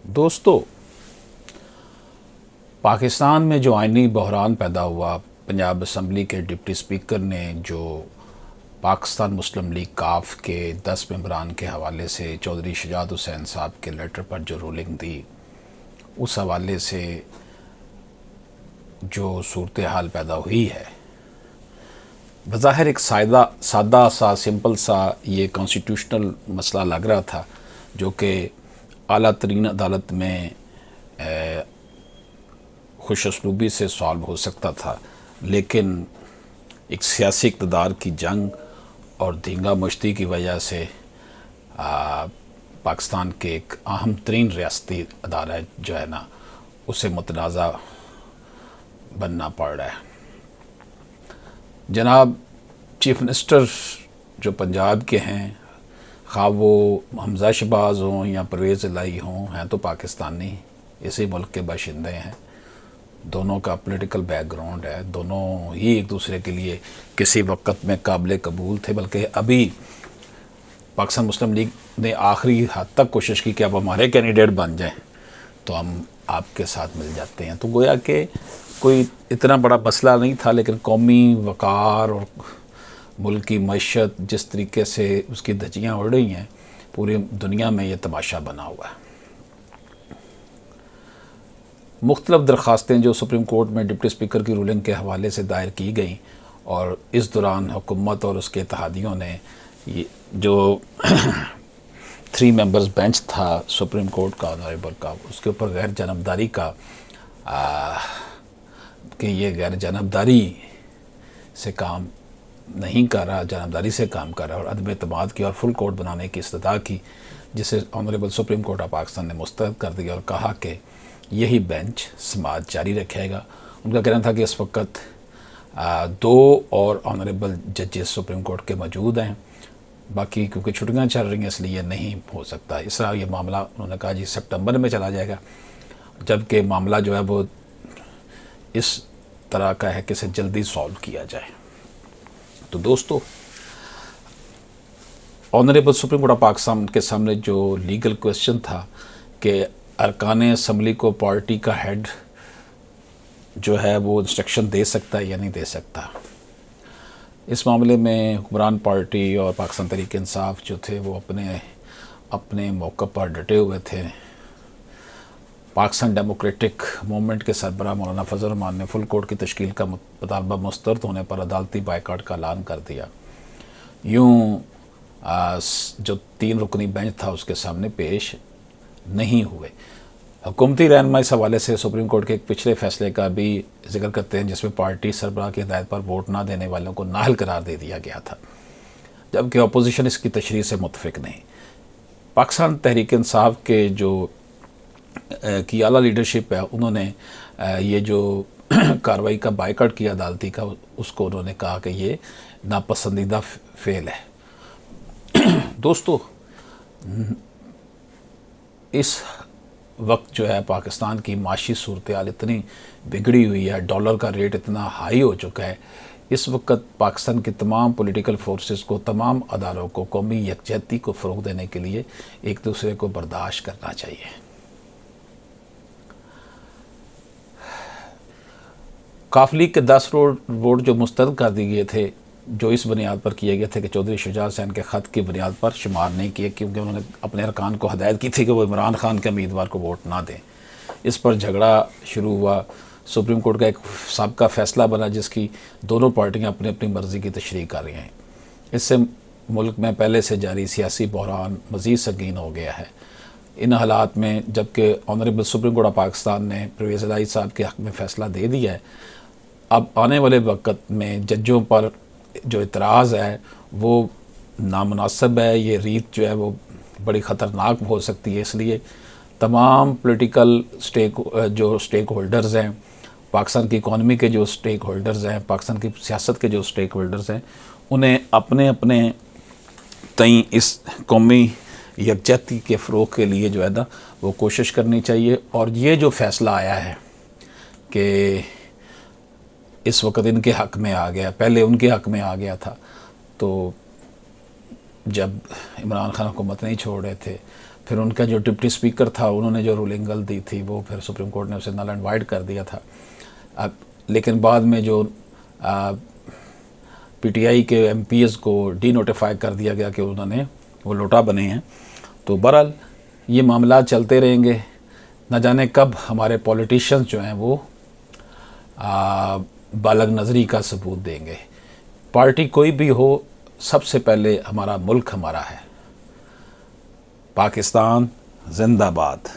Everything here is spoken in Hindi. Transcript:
दोस्तों, पाकिस्तान में जो आइनी बहरान पैदा हुआ, पंजाब असम्बली के डिप्टी स्पीकर ने जो पाकिस्तान मुस्लिम लीग काफ के 10 मेंबरान के हवाले से चौधरी शुजात हुसैन साहब के लेटर पर जो रूलिंग दी, उस हवाले से जो सूरत हाल पैदा हुई है, बज़ाहिर एक सादा सा सिंपल सा ये कॉन्स्टिट्यूशनल मसला लग रहा था जो कि आला तरीन अदालत में खुश उसलूबी से सॉल्व हो सकता था, लेकिन एक सियासी इक़्तिदार की जंग और धींगा मुश्ती की वजह से पाकिस्तान के एक अहम तरीन रियासती अदारा जो है ना, उसे मुतनाज़ा बनना पड़ रहा है। जनाब चीफ मिनिस्टर जो पंजाब के हैं, खा वो हमज़ा शहबाज हों या परवेज़ इलाही हों, हैं तो पाकिस्तानी, इसी मुल्क के बाशिंदे हैं। दोनों का पॉलिटिकल बैकग्राउंड है, दोनों ही एक दूसरे के लिए किसी वक्त में काबिल कबूल थे, बल्कि अभी पाकिस्तान मुस्लिम लीग ने आखिरी हद तक कोशिश की कि आप हमारे कैंडिडेट बन जाएं तो हम आपके साथ मिल जाते हैं। तो गोया कि कोई इतना बड़ा मसला नहीं था, लेकिन कौमी वक़ार और मुल्क की मईशत जिस तरीके से उसकी धज्जियाँ उड़ रही हैं, पूरी दुनिया में ये तमाशा बना हुआ है। मुख्तलिफ़ दरख्वास्तें जो सुप्रीम कोर्ट में डिप्टी स्पीकर की रूलिंग के हवाले से दायर की गई, और इस दौरान हुकूमत और उसके इत्तेहादियों ने ये जो 3 मेंबर्स बेंच था सुप्रीम कोर्ट का ऑनरेबल का, उसके ऊपर गैर जानबदारी का कि ये गैर जानबदारी से काम नहीं कर रहा, जानबदारी से काम कर रहा है, और अदम एतमाद की और फुल कोर्ट बनाने की इस्तदा की, जिसे honourable supreme court of Pakistan ने मुस्तरद कर दिया और कहा कि यही बेंच समाअत जारी रखेगा। उनका कहना था कि इस वक्त 2 और ऑनरेबल जजेस सुप्रीम कोर्ट के मौजूद हैं, बाकी क्योंकि छुट्टियां चल रही हैं इसलिए नहीं हो सकता। इस तरह ये मामला उन्होंने कहा जी सितंबर में चला जाएगा, जबकि मामला जो है वो इस तरह का है कि इसे जल्दी सॉल्व किया जाए। तो दोस्तों, honourable supreme court of Pakistan के सामने जो लीगल क्वेश्चन था कि अरकान असम्बली को पार्टी का हेड जो है वो इंस्ट्रक्शन दे सकता है या नहीं दे सकता, इस मामले में हुक्मरान पार्टी और पाकिस्तान तहरीक इंसाफ जो थे वो अपने मौक़िफ़ पर डटे हुए थे। पाकिस्तान डेमोक्रेटिक मूवमेंट के सरबराह मौलाना फजल रहमान ने फुल कोर्ट की तश्कील का मुतालबा मुस्तरद होने पर अदालती बायकाट का ऐलान कर दिया। यूँ जो 3 रुकनी बेंच था उसके सामने पेश नहीं हुए। हुकूमती रहनुमा इस हवाले से सुप्रीम कोर्ट के एक पिछले फैसले का भी जिक्र करते हैं, जिसमें पार्टी सरबराह की हिदायत पर वोट ना देने वालों को नाअहल करार दे दिया गया था, जबकि अपोजिशन इसकी तशरीह से मुतफिक नहीं। पाकिस्तान तहरीक इंसाफ के जो की आला लीडरशिप है, उन्होंने ये जो कार्रवाई का बायकाट किया अदालती का, उसको उन्होंने कहा कि ये नापसंदीदा फेल है। दोस्तों, इस वक्त जो है पाकिस्तान की माशी सूरत हाल इतनी बिगड़ी हुई है, डॉलर का रेट इतना हाई हो चुका है, इस वक्त पाकिस्तान की तमाम पॉलिटिकल फोर्सेस को, तमाम अदारों को कौमी यकजहती को फ़रोग़ देने के लिए एक दूसरे को बर्दाश्त करना चाहिए। काफ लीग के 10 वोट जो मुस्तरद कर दिए गए थे, जो इस बुनियाद पर किए गए थे कि चौधरी शुजात हुसैन के ख़त की बुनियाद पर शुमार नहीं किए, क्योंकि उन्होंने अपने अरकान को हदायत की थी कि वो इमरान खान के उम्मीदवार को वोट ना दें। इस पर झगड़ा शुरू हुआ। सुप्रीम कोर्ट का एक साबका फ़ैसला बना जिसकी दोनों पार्टियां अपनी अपनी मर्ज़ी की तशरीह कर रही हैं। इससे मुल्क में पहले से जारी सियासी बहरान मज़ीद संगीन हो गया है। इन हालात में जबकि honourable supreme court of Pakistan ने परवेज़ इलाही साहब के हक़ में फ़ैसला दे दिया है, अब आने वाले वक्त में जजों पर जो इतराज़ है वो नामुनासिब है। ये रीत जो है वो बड़ी ख़तरनाक हो सकती है, इसलिए तमाम पॉलिटिकल स्टेक होल्डर्स हैं, पाकिस्तान की इकॉनमी के जो स्टेक होल्डर्स हैं, पाकिस्तान की सियासत के जो स्टेक होल्डर्स हैं, उन्हें अपने अपने तई इस कौमी यकजहती के फ़रोग़ के लिए जो है ना वो कोशिश करनी चाहिए। और ये जो फ़ैसला आया है कि इस वक्त इनके हक़ में आ गया, पहले उनके हक़ में आ गया था, तो जब इमरान खान हुकूमत नहीं छोड़ रहे थे फिर उनका जो डिप्टी स्पीकर था उन्होंने जो रूलिंग दी थी वो फिर सुप्रीम कोर्ट ने उसे नल एंड वाइड कर दिया था। अब लेकिन बाद में जो पीटीआई के एमपीएस को डी नोटिफाई कर दिया गया कि उन्होंने वो लोटा बने हैं। तो बहरहाल ये मामला चलते रहेंगे, न जाने कब हमारे पॉलिटिशियंस जो हैं वो बालग नज़री का सबूत देंगे। पार्टी कोई भी हो, सबसे पहले हमारा मुल्क हमारा है। पाकिस्तान जिंदाबाद।